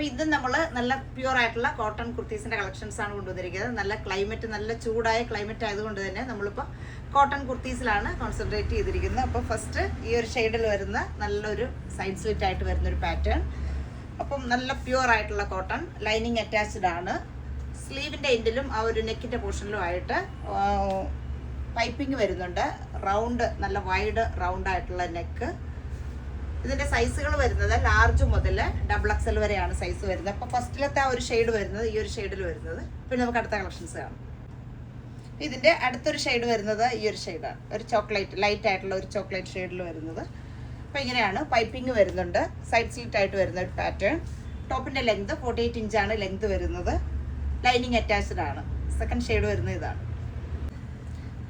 അപ്പോൾ ഇത് നമ്മൾ നല്ല പ്യുവർ ആയിട്ടുള്ള കോട്ടൺ കുർത്തീസിൻ്റെ കളക്ഷൻസാണ് കൊണ്ടുവന്നിരിക്കുന്നത്. നല്ല ക്ലൈമറ്റ്, നല്ല ചൂടായ ക്ലൈമറ്റ് ആയതുകൊണ്ട് തന്നെ നമ്മളിപ്പോൾ കോട്ടൺ കുർത്തീസിലാണ് കോൺസെൻട്രേറ്റ് ചെയ്തിരിക്കുന്നത്. അപ്പോൾ ഫസ്റ്റ് ഈ ഒരു ഷെയ്ഡിൽ വരുന്ന നല്ലൊരു സൈഡ് സ്ലിറ്റ് ആയിട്ട് വരുന്നൊരു പാറ്റേൺ. അപ്പം നല്ല പ്യുവർ ആയിട്ടുള്ള കോട്ടൺ, ലൈനിങ് അറ്റാച്ച്ഡ് ആണ്. സ്ലീവിൻ്റെ എൻഡിലും ആ ഒരു നെക്കിൻ്റെ പോർഷനിലും ആയിട്ട് പൈപ്പിംഗ് വരുന്നുണ്ട്. റൗണ്ട്, നല്ല വൈഡ് റൗണ്ട് ആയിട്ടുള്ള നെക്ക്. ഇതിൻ്റെ സൈസുകൾ വരുന്നത് ലാർജ് മുതൽ XXL വരെയാണ് സൈസ് വരുന്നത്. അപ്പോൾ ഫസ്റ്റിലത്തെ ആ ഒരു ഷെയ്ഡ് വരുന്നത് ഈ ഒരു ഷെയ്ഡിൽ വരുന്നത്. പിന്നെ നമുക്ക് അടുത്ത കളക്ഷൻസ് കാണാം. ഇതിൻ്റെ അടുത്തൊരു ഷെയ്ഡ് വരുന്നത് ഈ ഒരു ഷെയ്ഡാണ്, ഒരു ചോക്ലേറ്റ്, ലൈറ്റ് ആയിട്ടുള്ള ഒരു ചോക്ലേറ്റ് ഷെയ്ഡിൽ വരുന്നത്. അപ്പോൾ ഇങ്ങനെയാണ് പൈപ്പിംഗ് വരുന്നുണ്ട്. സൈഡ് സ്ലിറ്റ് ആയിട്ട് വരുന്ന ഒരു പാറ്റേൺ. ടോപ്പിൻ്റെ ലെങ്ത് 48 ഇഞ്ചാണ് ലെങ്ത് വരുന്നത്. ലൈനിങ് അറ്റാച്ച്ഡ് ആണ്. സെക്കൻഡ് ഷെയ്ഡ് വരുന്നത് ഇതാണ്.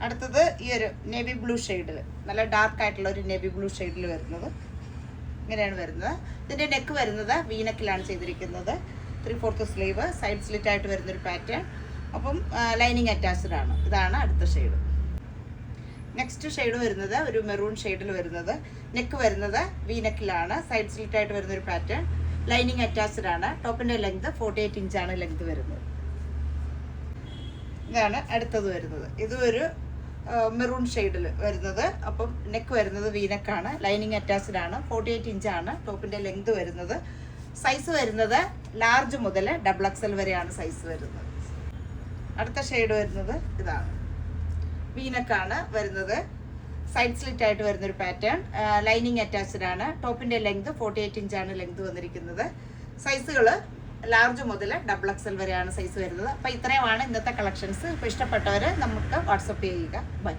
അടുത്തത് ഈ ഒരു നേവി ബ്ലൂ ഷെയ്ഡിൽ, നല്ല ഡാർക്ക് ആയിട്ടുള്ള ഒരു നേവി ബ്ലൂ ഷെയ്ഡിൽ വരുന്നത്. ഇങ്ങനെയാണ് വരുന്നത്. ഇതിൻ്റെ നെക്ക് വരുന്നത് വീനക്കിലാണ് ചെയ്തിരിക്കുന്നത്. 3/4 സ്ലീവ്, സൈഡ് സ്ലിറ്റ് ആയിട്ട് വരുന്നൊരു പാറ്റേൺ. അപ്പം ലൈനിങ് അറ്റാച്ച്ഡ് ആണ്. ഇതാണ് അടുത്ത ഷെയ്ഡ്. നെക്സ്റ്റ് ഷെയ്ഡ് വരുന്നത് ഒരു മെറൂൺ ഷെയ്ഡിൽ വരുന്നത്. നെക്ക് വരുന്നത് വീനക്കിലാണ്, സൈഡ് സ്ലിറ്റ് ആയിട്ട് വരുന്നൊരു പാറ്റേൺ. ലൈനിങ് അറ്റാച്ച്ഡ് ആണ്. ടോപ്പിൻ്റെ ലെങ്ത് 48 ഇഞ്ചാണ് ലെങ്ത് വരുന്നത്. ഇതാണ് അടുത്തത് വരുന്നത്. ഇതും ഒരു മെറൂൺ ഷെയ്ഡിൽ വരുന്നത്. അപ്പം നെക്ക് വരുന്നത് വീനക്കാണ്, ലൈനിങ് അറ്റാച്ച്ഡ് ആണ്. 48 ഇഞ്ചാണ് ടോപ്പിൻ്റെ ലെങ്ത് വരുന്നത്. സൈസ് വരുന്നത് ലാർജ് മുതൽ XXL വരെയാണ് സൈസ് വരുന്നത്. അടുത്ത ഷെയ്ഡ് വരുന്നത് ഇതാണ്. വീനക്കാണ് വരുന്നത്. സൈഡ് സ്ലിറ്റ് ആയിട്ട് വരുന്നൊരു പാറ്റേൺ. ലൈനിങ് അറ്റാച്ച്ഡ് ആണ്. ടോപ്പിൻ്റെ ലെങ്ത് 48 ഇഞ്ചാണ് ലെങ്ത് വന്നിരിക്കുന്നത്. സൈസുകൾ ലാർജ് മുതൽ XXL വരെയാണ് സൈസ് വരുന്നത്. അപ്പോൾ ഇത്രയുമാണ് ഇന്നത്തെ കളക്ഷൻസ്. ഇപ്പോൾ ഇഷ്ടപ്പെട്ടവർ നമുക്ക് വാട്സപ്പ് ചെയ്യുക. ബൈ.